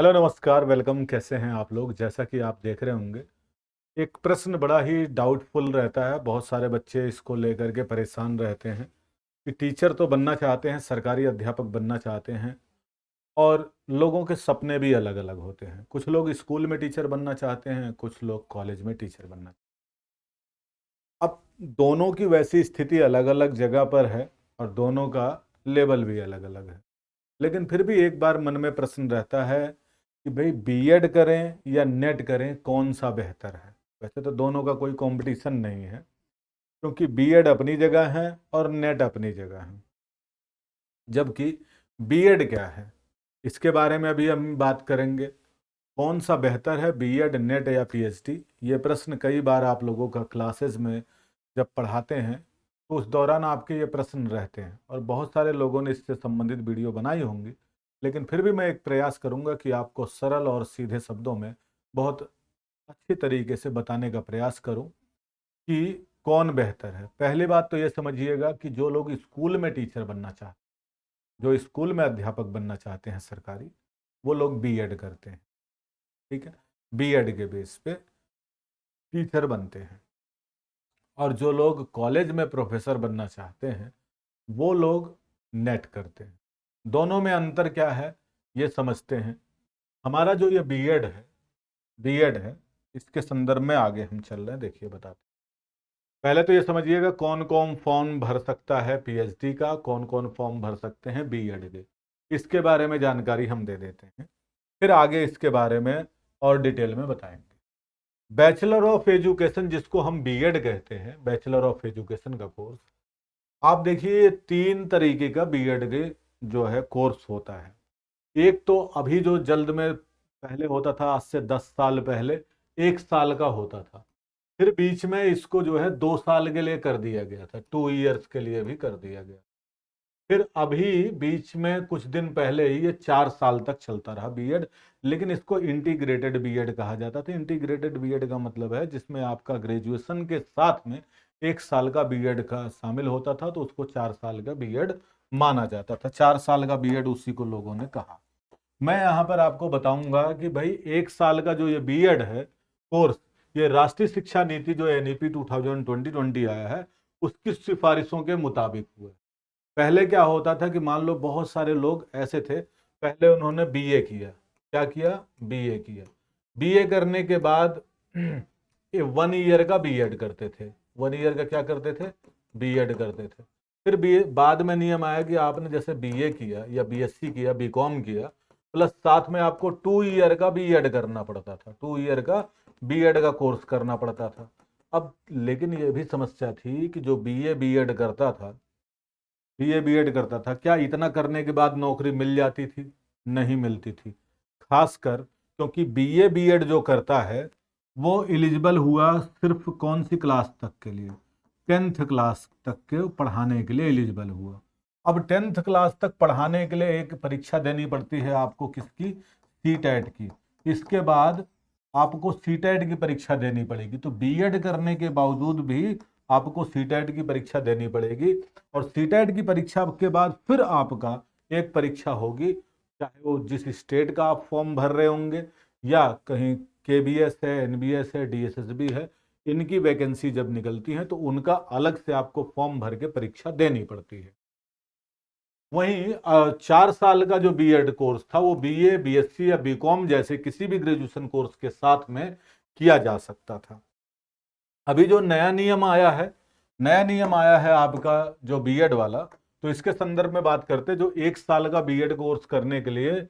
Hello नमस्कार welcome. कैसे हैं आप लोग? जैसा कि आप देख रहे होंगे, एक प्रश्न बड़ा ही डाउटफुल रहता है। बहुत सारे बच्चे इसको लेकर के परेशान रहते हैं कि टीचर तो बनना चाहते हैं, सरकारी अध्यापक बनना चाहते हैं, और लोगों के सपने भी अलग अलग होते हैं। कुछ लोग स्कूल में टीचर बनना चाहते हैं, कुछ लोग कॉलेज में टीचर बनना। अब दोनों की वैसी स्थिति अलग अलग जगह पर है और दोनों का लेवल भी अलग अलग है। लेकिन फिर भी एक बार मन में प्रश्न रहता है कि भाई बीएड करें या नेट करें, कौन सा बेहतर है? वैसे तो दोनों का कोई कंपटीशन नहीं है, क्योंकि बीएड अपनी जगह है और नेट अपनी जगह है। जबकि बीएड क्या है, इसके बारे में अभी हम बात करेंगे। कौन सा बेहतर है, बीएड, नेट या पीएचडी? ये प्रश्न कई बार आप लोगों का क्लासेस में जब पढ़ाते हैं तो उस दौरान आपके ये प्रश्न रहते हैं, और बहुत सारे लोगों ने इससे संबंधित वीडियो बनाई होंगी। लेकिन फिर भी मैं एक प्रयास करूंगा कि आपको सरल और सीधे शब्दों में बहुत अच्छी तरीके से बताने का प्रयास करूं कि कौन बेहतर है। पहली बात तो ये समझिएगा कि जो लोग स्कूल में टीचर बनना चाहते, जो स्कूल में अध्यापक बनना चाहते हैं सरकारी, वो लोग बीएड करते हैं। ठीक है, बीएड के बेस पे टीचर बनते हैं। और जो लोग कॉलेज में प्रोफेसर बनना चाहते हैं, वो लोग नेट करते हैं। दोनों में अंतर क्या है, ये समझते हैं। हमारा जो ये बीएड है, इसके संदर्भ में आगे हम चल रहे हैं। देखिए बताते हैं। पहले तो ये समझिएगा कौन कौन फॉर्म भर सकता है पीएचडी का, कौन कौन फॉर्म भर सकते हैं बीएड के। इसके बारे में जानकारी हम दे देते हैं, फिर आगे इसके बारे में और डिटेल में बताएंगे। बैचलर ऑफ एजुकेशन, जिसको हम बीएड कहते हैं, बैचलर ऑफ एजुकेशन का कोर्स, आप देखिए 3 तरीके का बीएड के जो है कोर्स होता है। एक तो अभी जो जल्द में पहले होता था, आज से 10 साल पहले 1 साल का होता था। फिर बीच में इसको जो है 2 साल के लिए कर दिया गया था, 2 इयर्स के लिए भी कर दिया गया। फिर अभी बीच में कुछ दिन पहले ही ये 4 साल तक चलता रहा बीएड। लेकिन इसको इंटीग्रेटेड बीएड कहा जाता था। इंटीग्रेटेड बीएड का मतलब है जिसमें आपका ग्रेजुएशन के साथ में 1 साल का बीएड का शामिल होता था, तो उसको 4 साल का बीएड माना जाता था। 4 साल का बीएड उसी को लोगों ने कहा। मैं यहाँ पर आपको बताऊंगा कि भाई 1 साल का जो ये बीएड है कोर्स, ये राष्ट्रीय शिक्षा नीति जो एनईपी 2020 आया है, उसकी सिफारिशों के मुताबिक हुआ है। पहले क्या होता था कि मान लो बहुत सारे लोग ऐसे थे, पहले उन्होंने बीए किया। क्या किया? बीए किया। बीए करने के बाद ये 1 ईयर का बीएड करते थे। 1 ईयर का क्या करते थे? बीएड करते थे। फिर बीए बाद में नियम आया कि आपने जैसे बीए किया या बीएससी किया, बीकॉम किया, प्लस साथ में आपको 2 ईयर का बीएड करना पड़ता था। 2 ईयर का बीएड का कोर्स करना पड़ता था। अब लेकिन ये भी समस्या थी कि जो बीए बीएड करता था, बीए बीएड करता था, क्या इतना करने के बाद नौकरी मिल जाती थी? नहीं मिलती थी। खासकर क्योंकि बीए बीएड जो करता है वो एलिजिबल हुआ सिर्फ कौन सी क्लास तक के लिए? 10th क्लास तक के पढ़ाने के लिए एलिजिबल हुआ। अब 10th क्लास तक पढ़ाने के लिए एक परीक्षा देनी पड़ती है आपको, किसकी? सीटेट की। इसके बाद आपको सीटेट की परीक्षा देनी पड़ेगी। तो बीएड करने के बावजूद भी आपको सीटेट की परीक्षा देनी पड़ेगी। और सीटेट की परीक्षा के बाद फिर आपका एक परीक्षा होगी, चाहे वो जिस स्टेट का आप फॉर्म भर रहे होंगे, या कहीं केबीएस है, एनबीएस है, डीएसएसबी है, इनकी वैकेंसी जब निकलती है तो उनका अलग से आपको फॉर्म भर के परीक्षा देनी पड़ती है। वहीं 4 साल का जो बीएड कोर्स था वो बीए, बीएससी या बीकॉम जैसे किसी भी ग्रेजुएशन कोर्स के साथ में किया जा सकता था। अभी जो नया नियम आया है, नया नियम आया है आपका जो बीएड वाला, तो इसके संदर्भ में बात करते हैं। जो 1 साल का बीएड कोर्स करने के लिए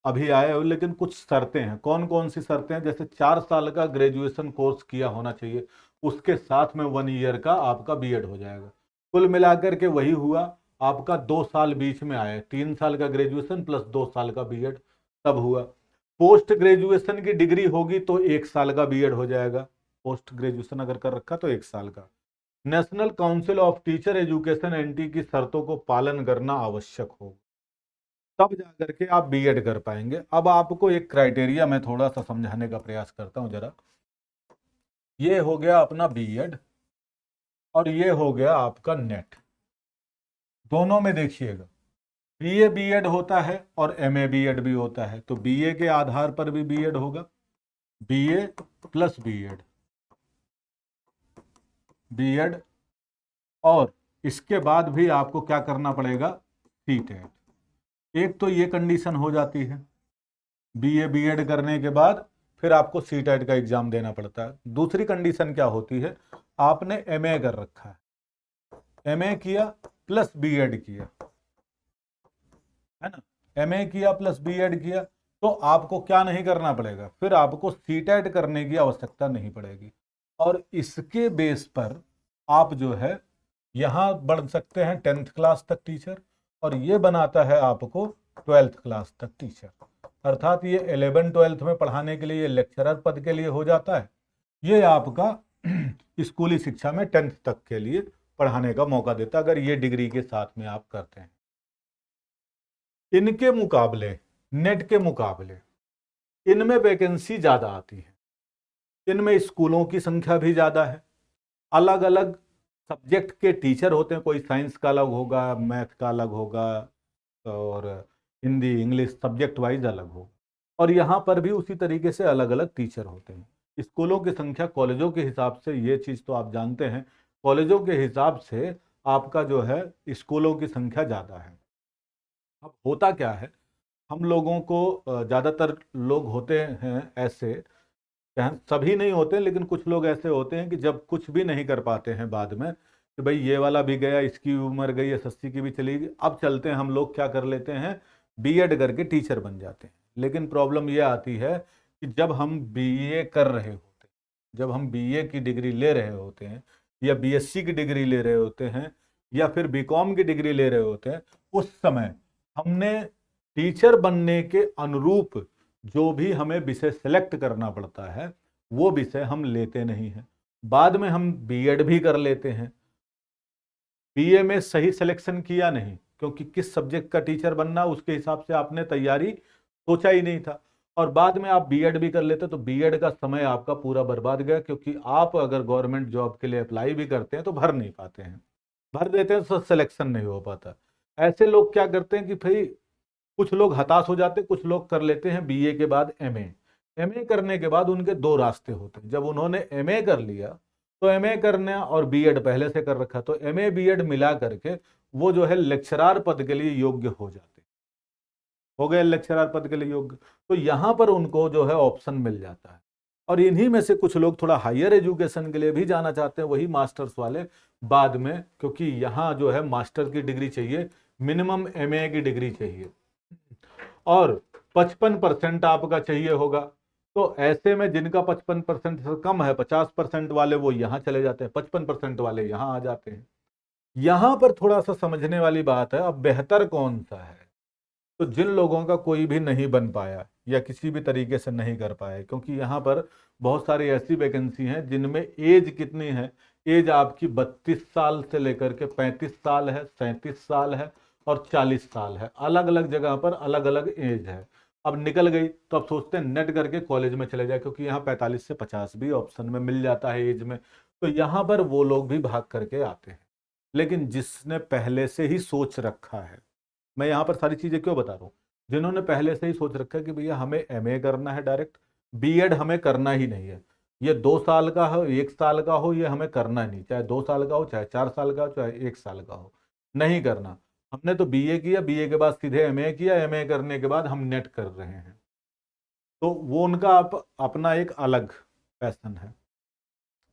अभी आए हो, लेकिन कुछ शर्तें हैं। कौन कौन सी शर्तें हैं? जैसे 4 साल का ग्रेजुएशन कोर्स किया होना चाहिए, उसके साथ में 1 ईयर का आपका बीएड हो जाएगा। कुल मिलाकर के वही हुआ, आपका 2 साल बीच में आए, 3 साल का ग्रेजुएशन प्लस 2 साल का बीएड तब हुआ। पोस्ट ग्रेजुएशन की डिग्री होगी तो 1 साल का बीएड हो जाएगा। पोस्ट ग्रेजुएशन अगर कर रखा तो 1 साल का। National council of teacher education NT की शर्तों को पालन करना आवश्यक हो, तब जाकर के आप बीएड कर पाएंगे। अब आपको एक क्राइटेरिया मैं थोड़ा सा समझाने का प्रयास करता हूं जरा। ये हो गया अपना बीएड और ये हो गया आपका नेट। दोनों में देखिएगा, बीए बीएड होता है और एमए बीएड भी होता है, तो बीए के आधार पर भी बीएड होगा, बीए प्लस बीएड, बीएड, और इसके बाद भी आपको क्या करना पड़ेगा, सीटेट। एक तो ये कंडीशन हो जाती है, बीए बीएड करने के बाद फिर आपको सीटेट का एग्जाम देना पड़ता है। दूसरी कंडीशन क्या होती है, आपने एमए कर रखा है, एमए किया प्लस बीएड किया, है ना, एमए किया प्लस बीएड किया, तो आपको क्या नहीं करना पड़ेगा, फिर आपको सीटेट करने की आवश्यकता नहीं पड़ेगी, और इसके बेस पर आप जो है यहां बढ़ सकते हैं 10th क्लास तक टीचर, और ये बनाता है आपको 12th क्लास तक टीचर, अर्थात ये 11-12 में पढ़ाने के लिए, ये लेक्चरर पद के लिए हो जाता है, ये आपका स्कूली शिक्षा में 10th तक के लिए पढ़ाने का मौका देता है, अगर ये डिग्री के साथ में आप करते हैं। इनके मुकाबले, नेट के मुकाबले इनमें वैकेंसी ज्यादा आती है, इनमें स्कूलों की संख्या भी ज्यादा है, अलग अलग सब्जेक्ट के टीचर होते हैं, कोई साइंस का अलग होगा, मैथ का अलग होगा, और हिंदी इंग्लिश सब्जेक्ट वाइज अलग हो, और यहाँ पर भी उसी तरीके से अलग अलग टीचर होते हैं। स्कूलों की संख्या कॉलेजों के हिसाब से, ये चीज़ तो आप जानते हैं, कॉलेजों के हिसाब से आपका जो है स्कूलों की संख्या ज़्यादा है। अब होता क्या है, हम लोगों को ज़्यादातर लोग होते हैं ऐसे, सभी नहीं होते लेकिन कुछ लोग ऐसे होते हैं कि जब कुछ भी नहीं कर पाते हैं बाद में, कि भाई ये वाला भी गया, इसकी उम्र गई, एसएससी की भी चली गई, अब चलते हैं हम लोग क्या कर लेते हैं, बीएड करके टीचर बन जाते हैं। लेकिन प्रॉब्लम ये आती है कि जब हम बीए कर रहे होते हैं, जब हम बीए की डिग्री ले रहे होते हैं, या बीएससी की डिग्री ले रहे होते हैं, या फिर बीकॉम की डिग्री ले रहे होते हैं, उस समय हमने टीचर बनने के अनुरूप जो भी हमें विषय सेलेक्ट करना पड़ता है, वो विषय हम लेते नहीं हैं। बाद में हम बीएड भी कर लेते हैं, बीए में सही सिलेक्शन किया नहीं, क्योंकि किस सब्जेक्ट का टीचर बनना उसके हिसाब से आपने तैयारी सोचा ही नहीं था, और बाद में आप बीएड भी कर लेते, तो बीएड का समय आपका पूरा बर्बाद गया, क्योंकि आप अगर गवर्नमेंट जॉब के लिए अप्लाई भी करते हैं तो भर नहीं पाते हैं, भर देते हैं तो सिलेक्शन नहीं हो पाता। ऐसे लोग क्या करते हैं कि भाई, कुछ लोग हताश हो जाते हैं, कुछ लोग कर लेते हैं बीए के बाद एमए। एमए करने के बाद उनके दो रास्ते होते हैं, जब उन्होंने एमए कर लिया तो एमए करना, और बीएड पहले से कर रखा, तो एमए बीएड मिला करके वो जो है लेक्चरार पद के लिए योग्य हो जाते, हो गए लेक्चरार पद के लिए योग्य, तो यहाँ पर उनको जो है ऑप्शन मिल जाता है। और इन्हीं में से कुछ लोग थोड़ा हायर एजुकेशन के लिए भी जाना चाहते हैं, वही मास्टर्स वाले बाद में, क्योंकि यहाँ जो है मास्टर की डिग्री चाहिए, मिनिमम एमए की डिग्री चाहिए, और 55% आपका चाहिए होगा। तो ऐसे में जिनका 55% से कम है, 50% वाले वो यहाँ चले जाते हैं, 55% वाले यहाँ आ जाते हैं। यहाँ पर थोड़ा सा समझने वाली बात है, अब बेहतर कौन सा है, तो जिन लोगों का कोई भी नहीं बन पाया या किसी भी तरीके से नहीं कर पाए, क्योंकि यहाँ पर बहुत सारी ऐसी वैकेंसी हैं जिनमें एज कितनी है, एज आपकी 32 साल से लेकर के 35 साल है, 37 साल है, और 40 साल है, अलग अलग जगह पर अलग अलग एज है। अब निकल गई तो अब सोचते हैं नेट करके कॉलेज में चले जाए, क्योंकि यहाँ 45 से 50 भी ऑप्शन में मिल जाता है एज में, तो यहाँ पर वो लोग भी भाग करके आते हैं। लेकिन जिसने पहले से ही सोच रखा है, मैं यहाँ पर सारी चीजें क्यों बता रहा हूँ, जिन्होंने पहले से ही सोच रखा है कि भैया हमें एमए करना है डायरेक्ट, बीएड हमें करना ही नहीं है, ये 2 साल का हो 1 साल का हो, ये हमें करना नहीं, चाहे 2 साल का हो, चाहे 4 साल का हो, चाहे 1 साल का हो, नहीं करना। हमने तो बीए किया, बीए के बाद सीधे एमए किया, एमए करने के बाद हम नेट कर रहे हैं, तो वो उनका अपना एक अलग पैशन है।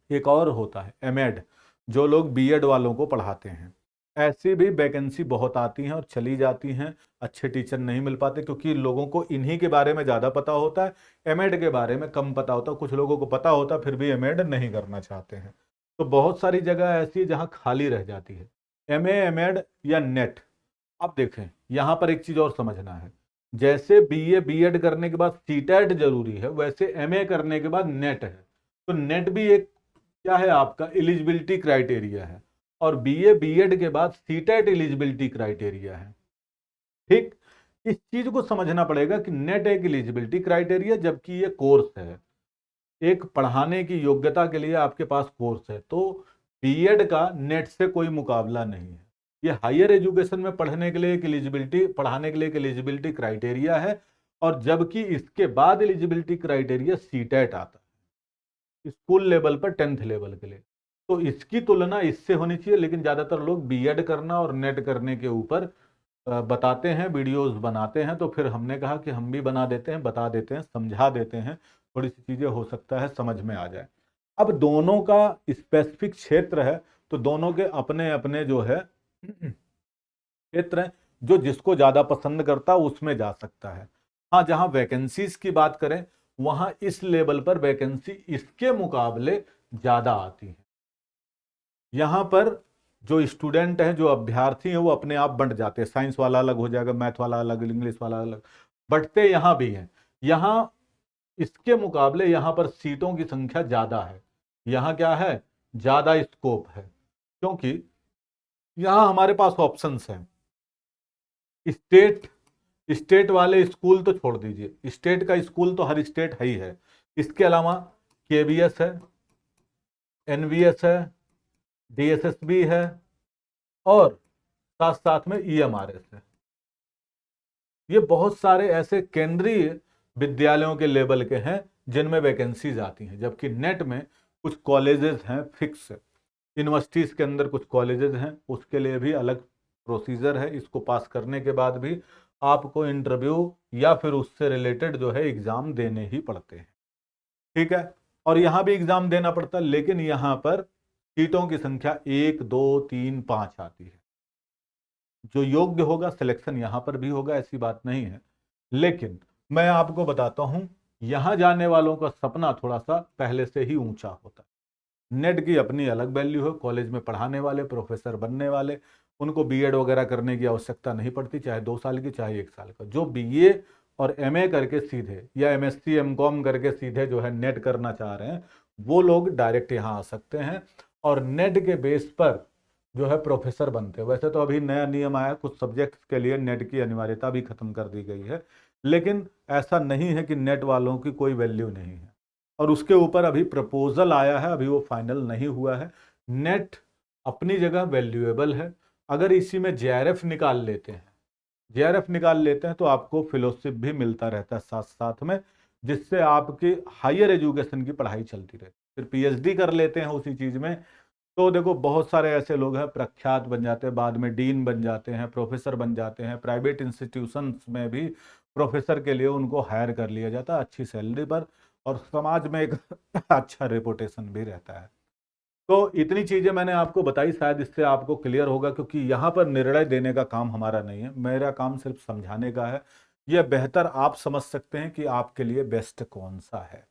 एक और होता है एमएड, जो लोग बीएड वालों को पढ़ाते हैं, ऐसी भी वैकेंसी बहुत आती हैं और चली जाती हैं, अच्छे टीचर नहीं मिल पाते, क्योंकि लोगों को इन्हीं के बारे में ज़्यादा पता होता है, एमएड के बारे में कम पता होता है। कुछ लोगों को पता होता है फिर भी एमएड नहीं करना चाहते हैं, तो बहुत सारी जगह ऐसी है जहाँ खाली रह जाती है, एमए एमएड या नेट। अब देखें यहाँ पर एक चीज़ और समझना है, जैसे बीए बीएड करने के बाद सीटेट जरूरी है, वैसे एमए करने के बाद नेट है, तो नेट भी एक क्या है, आपका एलिजिबिलिटी क्राइटेरिया है, और बीए बीएड के बाद सीटेट एलिजिबिलिटी क्राइटेरिया है। ठीक, इस चीज को समझना पड़ेगा कि नेट एक एलिजिबिलिटी क्राइटेरिया, जबकि ये कोर्स है, एक पढ़ाने की योग्यता के लिए आपके पास कोर्स है, तो बीएड का नेट से कोई मुकाबला नहीं है। ये हायर एजुकेशन में पढ़ने के लिए एक एलिजिबिलिटी क्राइटेरिया है, और जबकि इसके बाद एलिजिबिलिटी क्राइटेरिया सीटेट आता है स्कूल लेवल पर 10th लेवल के लिए। तो इसकी तुलना इससे होनी चाहिए, लेकिन ज़्यादातर लोग बीएड करना और नेट करने के ऊपर बताते हैं, वीडियोस बनाते हैं। तो फिर हमने कहा कि हम भी बना देते हैं, बता देते हैं, समझा देते हैं, थोड़ी सी चीज़ें हो सकता है समझ में आ जाए। अब दोनों का स्पेसिफिक क्षेत्र है, तो दोनों के अपने अपने जो है क्षेत्र है, जो जिसको ज़्यादा पसंद करता है उसमें जा सकता है। हाँ, जहाँ वैकेंसीज की बात करें वहाँ इस लेवल पर वैकेंसी इसके मुकाबले ज़्यादा आती है। यहाँ पर जो स्टूडेंट हैं, जो अभ्यर्थी हैं, वो अपने आप बंट जाते हैं। साइंस वाला अलग हो जाएगा, मैथ वाला अलग, इंग्लिश वाला अलग, बटते यहाँ भी हैं। यहाँ इसके मुकाबले यहाँ पर सीटों की संख्या ज़्यादा है। यहाँ क्या है, ज़्यादा स्कोप है, क्योंकि यहाँ हमारे पास ऑप्शंस हैं। स्टेट वाले स्कूल तो छोड़ दीजिए, स्टेट का स्कूल तो हर स्टेट है ही है। इसके अलावा केवीएस है, एनवीएस है, डीएसएसबी है, और साथ साथ में ईएमआरएस है। ये बहुत सारे ऐसे केंद्रीय विद्यालयों के लेवल के हैं जिनमें वैकेंसीज आती हैं। जबकि नेट में कुछ कॉलेजेस हैं फिक्स, यूनिवर्सिटीज़ के अंदर कुछ कॉलेजेस हैं, उसके लिए भी अलग प्रोसीजर है। इसको पास करने के बाद भी आपको इंटरव्यू या फिर उससे रिलेटेड जो है एग्ज़ाम देने ही पड़ते हैं, ठीक है। और यहाँ भी एग्ज़ाम देना पड़ता है, लेकिन यहाँ पर सीटों की संख्या 1, 2, 3, 5 आती है। जो योग्य होगा सिलेक्शन यहाँ पर भी होगा, ऐसी बात नहीं है। लेकिन मैं आपको बताता हूँ, यहाँ जाने वालों का सपना थोड़ा सा पहले से ही ऊंचा होता है। नेट की अपनी अलग वैल्यू है, कॉलेज में पढ़ाने वाले, प्रोफेसर बनने वाले, उनको बीएड वगैरह करने की आवश्यकता नहीं पड़ती, चाहे 2 साल की चाहे 1 साल का। जो बीए और एमए करके सीधे, या एमएससी एमकॉम करके सीधे जो है नेट करना चाह रहे हैं, वो लोग डायरेक्ट यहाँ आ सकते हैं और नेट के बेस पर जो है प्रोफेसर बनते हैं। वैसे तो अभी नया नियम आया, कुछ सब्जेक्ट्स के लिए नेट की अनिवार्यता भी खत्म कर दी गई है, लेकिन ऐसा नहीं है कि नेट वालों की कोई वैल्यू नहीं है। और उसके ऊपर अभी प्रपोजल आया है, अभी वो फाइनल नहीं हुआ है। नेट अपनी जगह वैल्यूएबल है। अगर इसी में जेआरएफ निकाल लेते हैं तो आपको फेलोशिप भी मिलता रहता है साथ साथ में, जिससे आपकी हायर एजुकेशन की पढ़ाई चलती रहती है। फिर पीएचडी कर लेते हैं उसी चीज़ में, तो देखो बहुत सारे ऐसे लोग हैं प्रख्यात बन जाते हैं, बाद में डीन बन जाते हैं, प्रोफेसर बन जाते हैं। प्राइवेट इंस्टीट्यूशंस में भी प्रोफेसर के लिए उनको हायर कर लिया जाता है अच्छी सैलरी पर, और समाज में एक अच्छा रेपुटेशन भी रहता है। तो इतनी चीज़ें मैंने आपको बताई, शायद इससे आपको क्लियर होगा, क्योंकि यहाँ पर निर्णय देने का काम हमारा नहीं है, मेरा काम सिर्फ समझाने का है। यह बेहतर आप समझ सकते हैं कि आपके लिए बेस्ट कौन सा है।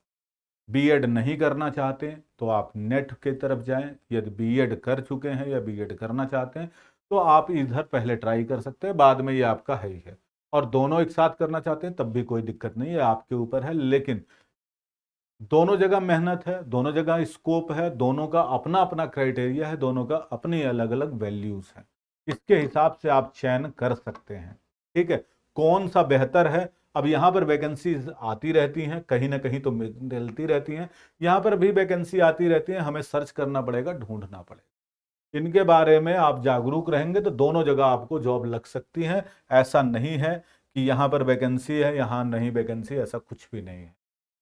बीएड नहीं करना चाहते हैं तो आप नेट की तरफ जाएं, यदि बीएड कर चुके हैं या बीएड करना चाहते हैं तो आप इधर पहले ट्राई कर सकते हैं, बाद में ये आपका है ही है। और दोनों एक साथ करना चाहते हैं तब भी कोई दिक्कत नहीं है, आपके ऊपर है। लेकिन दोनों जगह मेहनत है, दोनों जगह स्कोप है, दोनों का अपना अपना क्राइटेरिया है, दोनों का अपनी अलग अलग वैल्यूज है। इसके हिसाब से आप चयन कर सकते हैं, ठीक है, कौन सा बेहतर है। अब यहाँ पर वैकेंसीज आती रहती हैं, कहीं ना कहीं तो मिलती रहती हैं, यहाँ पर भी वैकेंसी आती रहती है, हमें सर्च करना पड़ेगा, ढूंढना पड़ेगा। इनके बारे में आप जागरूक रहेंगे तो दोनों जगह आपको जॉब लग सकती है। ऐसा नहीं है कि यहाँ पर वैकेंसी है यहाँ नहीं वैकेंसी, ऐसा कुछ भी नहीं है।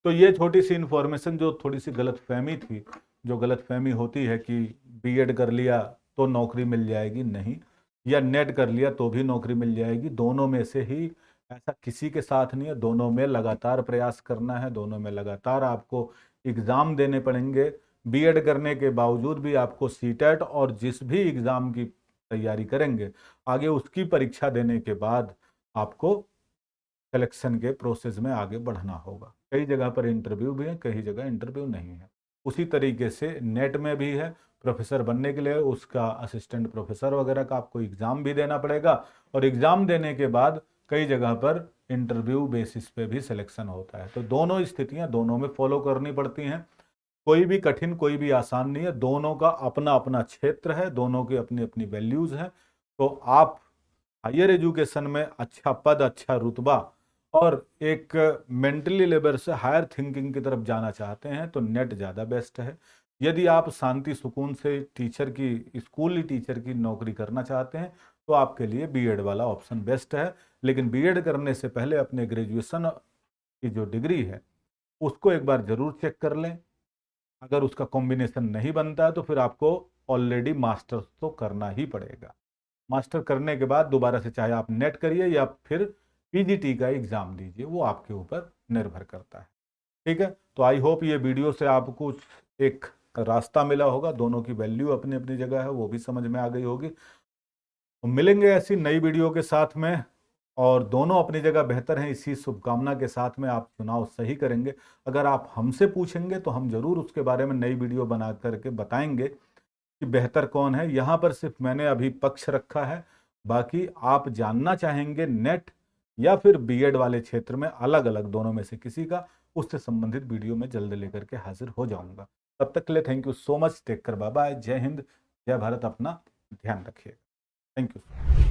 तो ये छोटी सी इन्फॉर्मेशन जो थोड़ी सी गलतफहमी थी, जो गलतफहमी होती है कि बीएड कर लिया तो नौकरी मिल जाएगी, नहीं, या नेट कर लिया तो भी नौकरी मिल जाएगी, दोनों में से ही, ऐसा किसी के साथ नहीं है। दोनों में लगातार प्रयास करना है, दोनों में लगातार आपको एग्ज़ाम देने पड़ेंगे। बीएड करने के बावजूद भी आपको सीटेट और जिस भी एग्ज़ाम की तैयारी करेंगे आगे, उसकी परीक्षा देने के बाद आपको सिलेक्शन के प्रोसेस में आगे बढ़ना होगा। कई जगह पर इंटरव्यू भी है, कई जगह इंटरव्यू नहीं है। उसी तरीके से नेट में भी है, प्रोफेसर बनने के लिए उसका असिस्टेंट प्रोफेसर वगैरह का आपको एग्ज़ाम भी देना पड़ेगा, और एग्ज़ाम देने के बाद कई जगह पर इंटरव्यू बेसिस पे भी सिलेक्शन होता है। तो दोनों स्थितियां दोनों में फॉलो करनी पड़ती हैं, कोई भी कठिन कोई भी आसान नहीं है, दोनों का अपना अपना क्षेत्र है, दोनों की अपनी अपनी वैल्यूज़ हैं। तो आप हायर एजुकेशन में अच्छा पद, अच्छा रुतबा और एक मेंटली लेवल से हायर थिंकिंग की तरफ जाना चाहते हैं तो नेट ज़्यादा बेस्ट है। यदि आप शांति सुकून से टीचर की, स्कूली टीचर की नौकरी करना चाहते हैं तो आपके लिए बीएड वाला ऑप्शन बेस्ट है। लेकिन बीएड करने से पहले अपने ग्रेजुएशन की जो डिग्री है उसको एक बार ज़रूर चेक कर लें। अगर उसका कॉम्बिनेशन नहीं बनता है तो फिर आपको ऑलरेडी मास्टर्स तो करना ही पड़ेगा। मास्टर करने के बाद दोबारा से चाहे आप नेट करिए या फिर पीजीटी का एग्ज़ाम दीजिए, वो आपके ऊपर निर्भर करता है। ठीक है, तो आई होप ये वीडियो से आपको एक रास्ता मिला होगा, दोनों की वैल्यू अपनी अपनी जगह है वो भी समझ में आ गई होगी। तो मिलेंगे ऐसी नई वीडियो के साथ में, और दोनों अपनी जगह बेहतर हैं, इसी शुभकामना के साथ में आप चुनाव सही करेंगे। अगर आप हमसे पूछेंगे तो हम ज़रूर उसके बारे में नई वीडियो बना करके बताएंगे कि बेहतर कौन है। यहाँ पर सिर्फ मैंने अभी पक्ष रखा है, बाकी आप जानना चाहेंगे नेट या फिर बीएड वाले क्षेत्र में अलग अलग दोनों में से किसी का, उससे संबंधित वीडियो में जल्द लेकर के हाजिर हो जाऊंगा। तब तक के लिए thank you so much, take care, bye bye, जय हिंद, जय भारत, अपना ध्यान रखिए, थैंक यू।